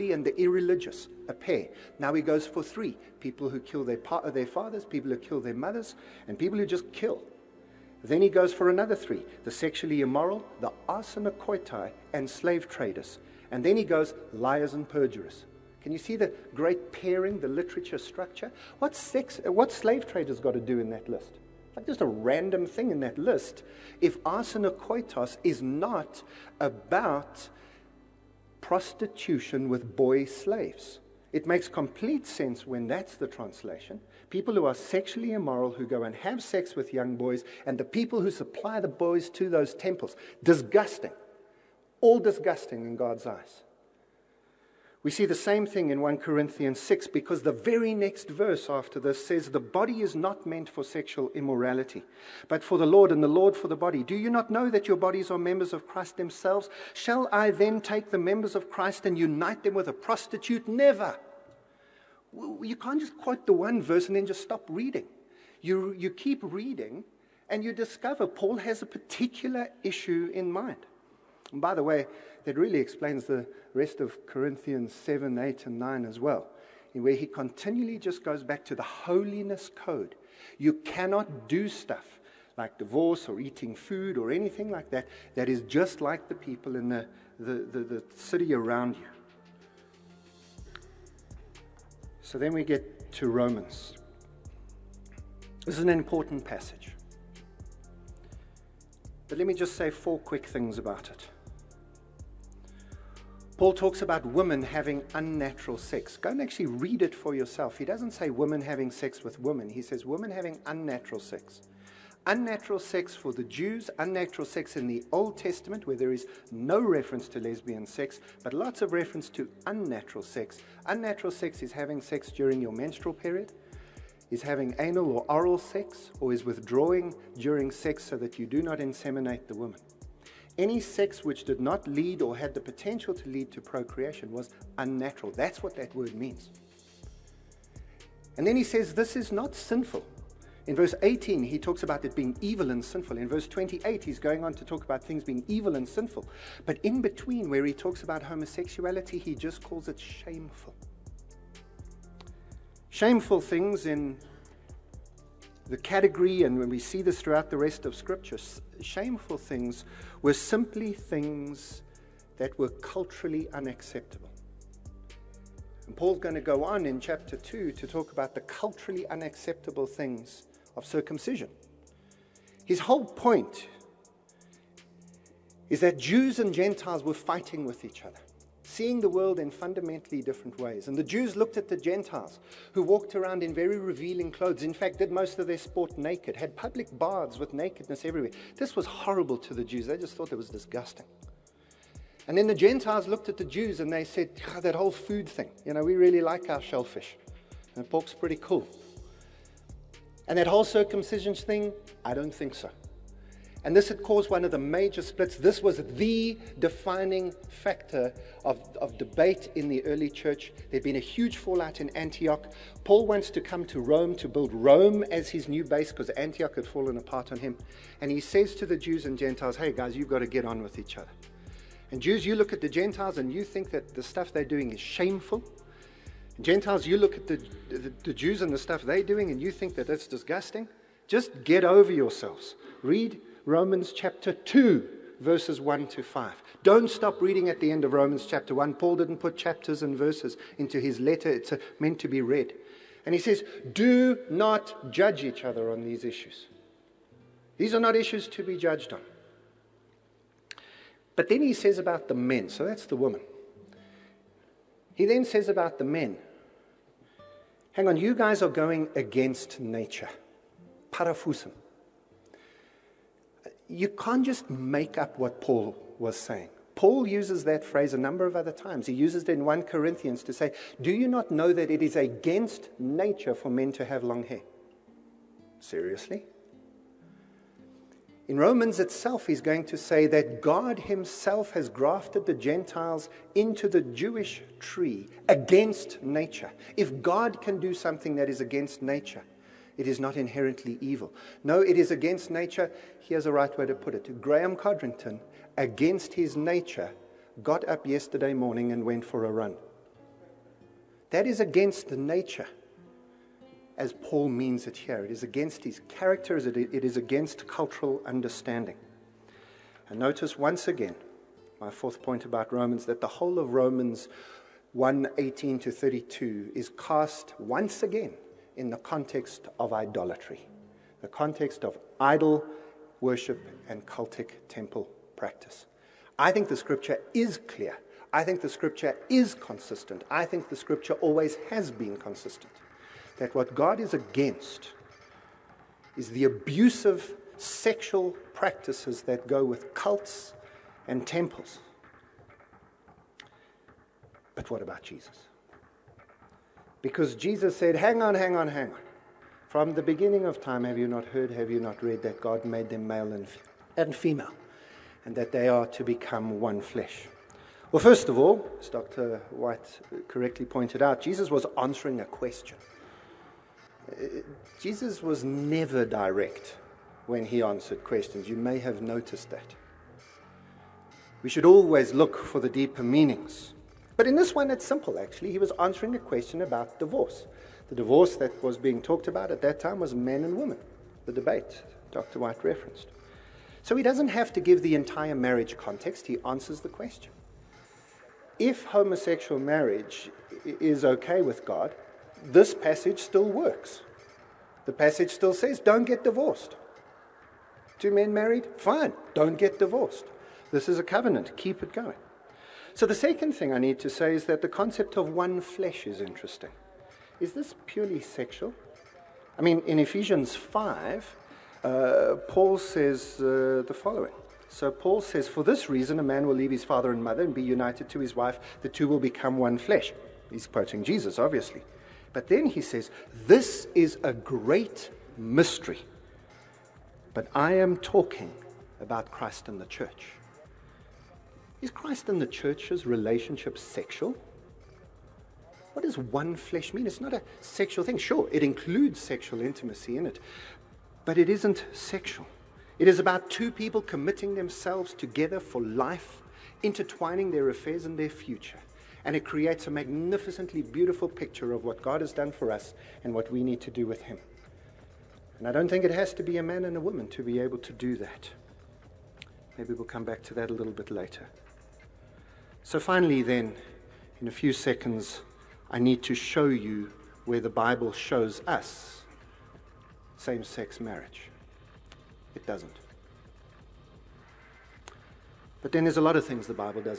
and the irreligious, a pair. Now he goes for 3. People who kill their fathers, people who kill their mothers, and people who just kill. Then he goes for another 3. The sexually immoral, the arsenokoitai, and slave traders. And then he goes liars and perjurers. Can you see the great pairing, the literature structure? What slave traders got to do in that list? Like just a random thing in that list. If arsenokoitos is not about prostitution with boy slaves. It makes complete sense when that's the translation. People who are sexually immoral, who go and have sex with young boys, and the people who supply the boys to those temples. Disgusting. All disgusting in God's eyes. We see the same thing in 1 Corinthians 6, because the very next verse after this says, the body is not meant for sexual immorality, but for the Lord, and the Lord for the body. Do you not know that your bodies are members of Christ themselves? Shall I then take the members of Christ and unite them with a prostitute? Never. You can't just quote the one verse and then just stop reading. You keep reading, and you discover Paul has a particular issue in mind. And by the way, that really explains the rest of Corinthians 7, 8, and 9 as well, in where he continually just goes back to the holiness code. You cannot do stuff like divorce or eating food or anything like that that is just like the people in the city around you. So then we get to Romans. This is an important passage. But let me just say 4 quick things about it. Paul talks about women having unnatural sex. Go and actually read it for yourself. He doesn't say women having sex with women. He says women having unnatural sex. Unnatural sex for the Jews, unnatural sex in the Old Testament, where there is no reference to lesbian sex, but lots of reference to unnatural sex. Unnatural sex is having sex during your menstrual period, is having anal or oral sex, or is withdrawing during sex so that you do not inseminate the woman. Any sex which did not lead or had the potential to lead to procreation was unnatural. That's what that word means. And then he says this is not sinful. In verse 18, he talks about it being evil and sinful. In verse 28, he's going on to talk about things being evil and sinful. But in between, where he talks about homosexuality, he just calls it shameful. Shameful things in the category, and when we see this throughout the rest of Scripture, shameful things were simply things that were culturally unacceptable. And Paul's going to go on in chapter 2 to talk about the culturally unacceptable things of circumcision. His whole point is that Jews and Gentiles were fighting with each other, seeing the world in fundamentally different ways. And the Jews looked at the Gentiles, who walked around in very revealing clothes, in fact did most of their sport naked, had public baths with nakedness everywhere. This was horrible to the Jews. They just thought it was disgusting. And then the Gentiles looked at the Jews and they said, that whole food thing, we really like our shellfish. And pork's pretty cool. And that whole circumcision thing, I don't think so. And this had caused one of the major splits. This was the defining factor of debate in the early church. There'd been a huge fallout in Antioch. Paul wants to come to Rome to build Rome as his new base because Antioch had fallen apart on him. And he says to the Jews and Gentiles, hey guys, you've got to get on with each other. And Jews, you look at the Gentiles and you think that the stuff they're doing is shameful. Gentiles, you look at the Jews and the stuff they're doing and you think that it's disgusting. Just get over yourselves. Read Romans chapter 2, verses 1 to 5. Don't stop reading at the end of Romans chapter 1. Paul didn't put chapters and verses into his letter. It's meant to be read. And he says, do not judge each other on these issues. These are not issues to be judged on. But then he says about the men, so that's the woman. He then says about the men, hang on, you guys are going against nature. Parafusim. You can't just make up what Paul was saying. Paul uses that phrase a number of other times. He uses it in 1 Corinthians to say, do you not know that it is against nature for men to have long hair? Seriously? In Romans itself, he's going to say that God himself has grafted the Gentiles into the Jewish tree against nature. If God can do something that is against nature, it is not inherently evil. No, it is against nature. Here's a right way to put it. Graham Codrington, against his nature, got up yesterday morning and went for a run. That is against the nature, as Paul means it here. It is against his character, it is against cultural understanding. And notice once again, my fourth point about Romans, that the whole of Romans 1:18 to 32 is cast once again in the context of idolatry, the context of idol worship and cultic temple practice. I think the Scripture is clear. I think the Scripture is consistent. I think the Scripture always has been consistent. That what God is against is the abusive sexual practices that go with cults and temples. But what about Jesus? Because Jesus said, hang on. From the beginning of time, have you not heard, have you not read that God made them male and female, and that they are to become one flesh? Well, first of all, as Dr. White correctly pointed out, Jesus was answering a question. Jesus was never direct when he answered questions. You may have noticed that. We should always look for the deeper meanings. But in this one, it's simple, actually. He was answering a question about divorce. The divorce that was being talked about at that time was man and woman, the debate Dr. White referenced. So he doesn't have to give the entire marriage context. He answers the question. If homosexual marriage is okay with God, this passage still works. The passage still says, don't get divorced. Two men married? Fine, don't get divorced. This is a covenant, keep it going. So the second thing I need to say is that the concept of one flesh is interesting. Is this purely sexual? I mean, in Ephesians 5, Paul says the following. So Paul says, for this reason, a man will leave his father and mother and be united to his wife. The two will become one flesh. He's quoting Jesus, obviously. But then he says, this is a great mystery. But I am talking about Christ and the church. Is Christ and the church's relationship sexual? What does one flesh mean? It's not a sexual thing. Sure, it includes sexual intimacy in it, but it isn't sexual. It is about two people committing themselves together for life, intertwining their affairs and their future. And it creates a magnificently beautiful picture of what God has done for us and what we need to do with Him. And I don't think it has to be a man and a woman to be able to do that. Maybe we'll come back to that a little bit later. So finally then, in a few seconds, I need to show you where the Bible shows us same-sex marriage. It doesn't. But then there's a lot of things the Bible